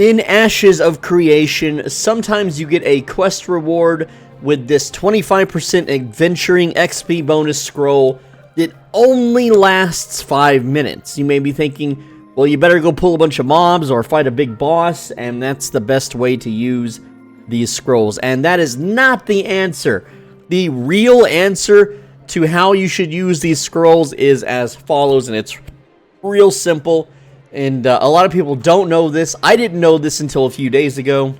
In Ashes of Creation, sometimes you get a quest reward with this 25% adventuring XP bonus scroll that only lasts 5 minutes. You may be thinking, well, you better go pull a bunch of mobs or fight a big boss, and that's the best way to use these scrolls. And that is not the answer. The real answer to how you should use these scrolls is as follows, and it's real simple. And a lot of people don't know this. I didn't know this until a few days ago.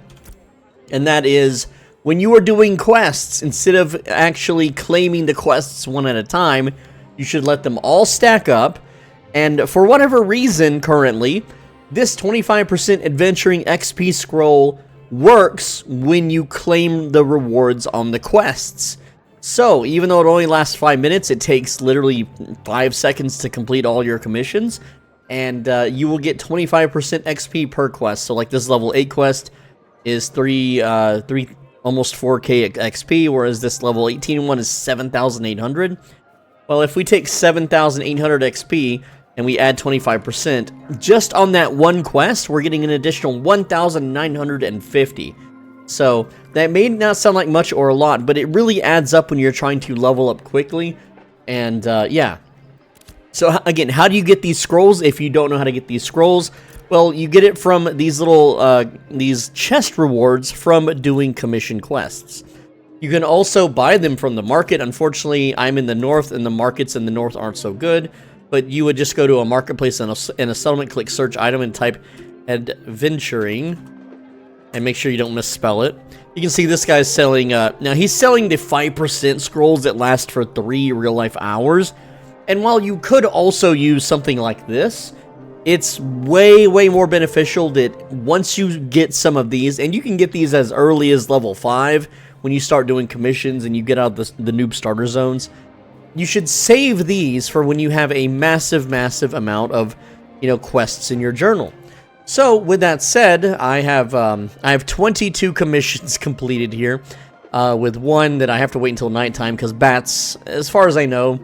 And that is, when you are doing quests, instead of actually claiming the quests one at a time, you should let them all stack up. And for whatever reason, currently, this 25% adventuring XP scroll works when you claim the rewards on the quests. So, even though it only lasts 5 minutes, it takes literally 5 seconds to complete all your commissions. And you will get 25% XP per quest. So, like this level 8 quest is almost 4k XP, whereas this level 18 one is 7,800. Well, if we take 7,800 XP and we add 25%, just on that one quest, we're getting an additional 1,950. So, that may not sound like much or a lot, but it really adds up when you're trying to level up quickly. And, yeah. So, again, how do you get these scrolls if you don't know how to get these scrolls? Well, you get it from these little, these chest rewards from doing commission quests. You can also buy them from the market. Unfortunately, I'm in the north, and the markets in the north aren't so good. But you would just go to a marketplace and a settlement, click search item, and type adventuring. And make sure you don't misspell it. You can see this guy's selling, now he's selling the 5% scrolls that last for 3 real-life hours. And while you could also use something like this, it's way, way more beneficial that once you get some of these, and you can get these as early as level 5, when you start doing commissions and you get out of the noob starter zones, you should save these for when you have a massive, massive amount of, quests in your journal. So, with that said, I have 22 commissions completed here, with one that I have to wait until nighttime, because bats, as far as I know,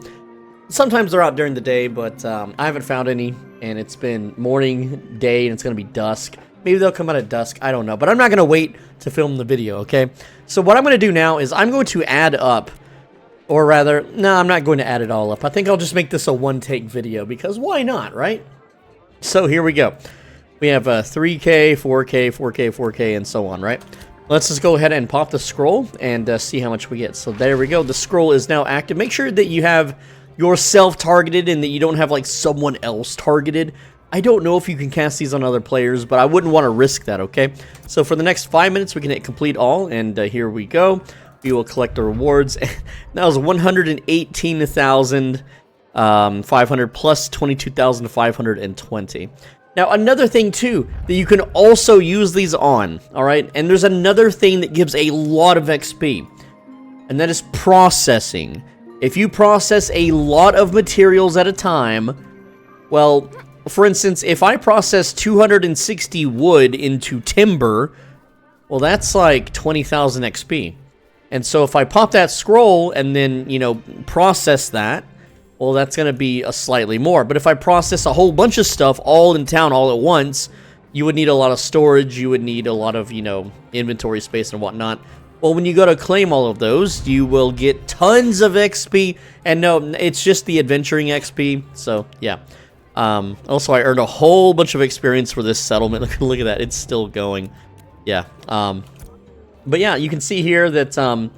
sometimes they're out during the day, but I haven't found any, and it's been morning, day, and it's going to be dusk. Maybe they'll come out at dusk, I don't know, but I'm not going to wait to film the video, okay? So what I'm going to do now is I'm going to add up, or rather, no, I'm not going to add it all up. I think I'll just make this a one-take video, because why not, right? So here we go. We have 3K, 4K, 4K, 4K, and so on, right? Let's just go ahead and pop the scroll and see how much we get. So there we go. The scroll is now active. Make sure that you have yourself targeted and that you don't have like someone else targeted. I don't know if you can cast these on other players, but I wouldn't want to risk that, okay? So for the next 5 minutes, we can hit complete all, and here we go. We will collect the rewards. That was 118,500 plus 22,520. Now, another thing, too, that you can also use these on, all right? And there's another thing that gives a lot of XP, and that is processing. If you process a lot of materials at a time, well, for instance, if I process 260 wood into timber, well, that's like 20,000 XP. And so if I pop that scroll and then, process that, well, that's going to be a slightly more. But if I process a whole bunch of stuff all in town all at once, you would need a lot of storage. You would need a lot of, inventory space and whatnot. Well, when you go to claim all of those, you will get tons of XP. And no, it's just the adventuring XP. So, yeah. Also, I earned a whole bunch of experience for this settlement. Look at that. It's still going. Yeah. But yeah, you can see here that,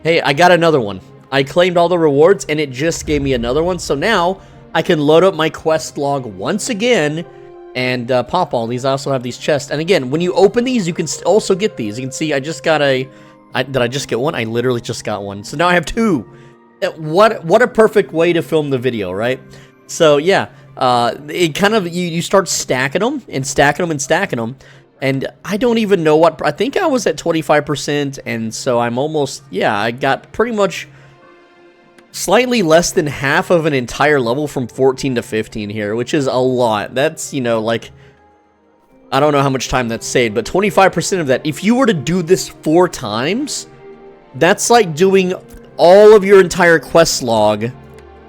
hey, I got another one. I claimed all the rewards, and it just gave me another one. So now, I can load up my quest log once again and pop all these. I also have these chests. And again, when you open these, you can also get these. You can see I just got did I just get one? I literally just got one. So now I have 2. What a perfect way to film the video, right? So yeah, it kind of, you start stacking them and stacking them and stacking them. And I don't even know what, I think I was at 25%. And so I'm almost, yeah, I got pretty much slightly less than half of an entire level from 14 to 15 here, which is a lot. That's, like, I don't know how much time that's saved, but 25% of that, if you were to do this 4 times, that's like doing all of your entire quest log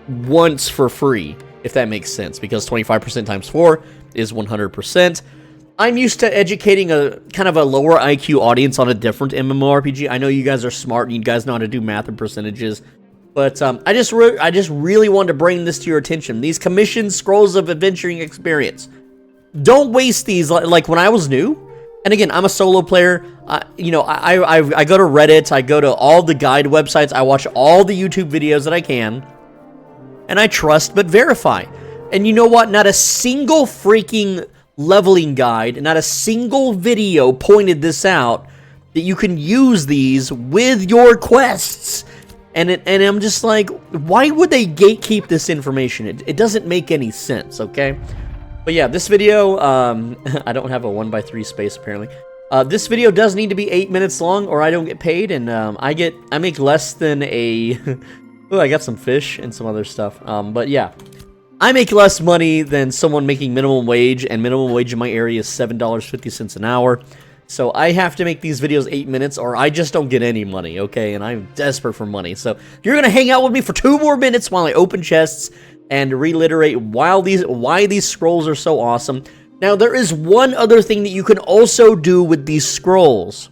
once for free, if that makes sense, because 25% times 4 is 100%. I'm used to educating a kind of a lower IQ audience on a different MMORPG. I know you guys are smart and you guys know how to do math and percentages, but I just really wanted to bring this to your attention. These commissioned scrolls of adventuring experience. Don't waste these. Like when I was new, and again, I'm a solo player. You know, I go to Reddit, I go to all the guide websites, I watch all the YouTube videos that I can, and I trust but verify. And you know what? Not a single freaking leveling guide, not a single video pointed this out, that you can use these with your quests. And I'm just like, why would they gatekeep this information? It doesn't make any sense, okay? But yeah, this video, I don't have a 1x3 space apparently. This video does need to be 8 minutes long or I don't get paid, and I make less than a oh, I got some fish and some other stuff. But yeah, I make less money than someone making minimum wage, and minimum wage in my area is $7.50 an hour. So I have to make these videos 8 minutes or I just don't get any money, okay? And I'm desperate for money. So you're gonna hang out with me for 2 more minutes while I open chests and reiterate why these scrolls are so awesome. Now, there is one other thing that you can also do with these scrolls.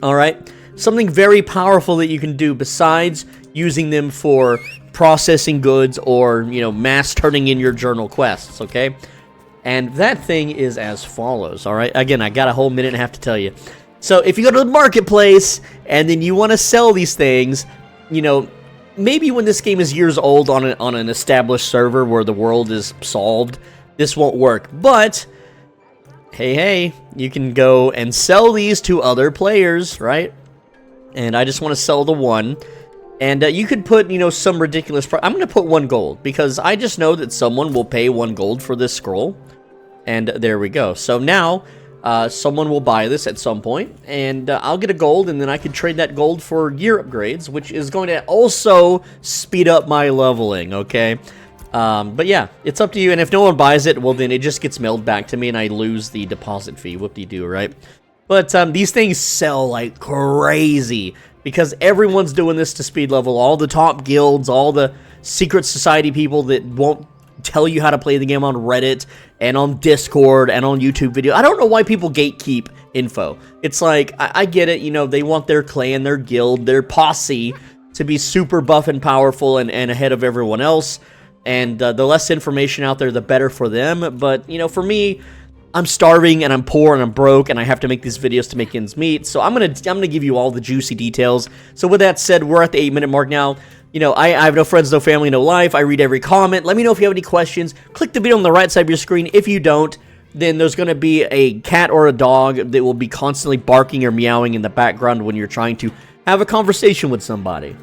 Alright? Something very powerful that you can do besides using them for processing goods or, you know, mass turning in your journal quests, okay? And that thing is as follows, alright? Again, I got a whole minute and a half to tell you. So, if you go to the marketplace and then you want to sell these things, you know, maybe when this game is years old on an established server where the world is solved, this won't work. But, hey, you can go and sell these to other players, right? And I just want to sell the one. And you could put, you know, some ridiculous price. I'm going to put 1 gold because I just know that someone will pay 1 gold for this scroll. And there we go. So now, someone will buy this at some point, and I'll get a gold, and then I can trade that gold for gear upgrades, which is going to also speed up my leveling, okay? But yeah, it's up to you, and if no one buys it, well, then it just gets mailed back to me, and I lose the deposit fee. Whoop-de-doo, right? But these things sell like crazy, because everyone's doing this to speed level. All the top guilds, all the secret society people that won't tell you how to play the game on Reddit and on Discord and on YouTube video. I don't know why people gatekeep info. It's like, I get it, you know, they want their clan, their guild, their posse to be super buff and powerful and ahead of everyone else. And the less information out there, the better for them. But, you know, for me, I'm starving and I'm poor and I'm broke and I have to make these videos to make ends meet. So I'm gonna give you all the juicy details. So with that said, we're at the 8 minute mark now. You know, I have no friends, no family, no life. I read every comment. Let me know if you have any questions. Click the video on the right side of your screen. If you don't, then there's going to be a cat or a dog that will be constantly barking or meowing in the background when you're trying to have a conversation with somebody.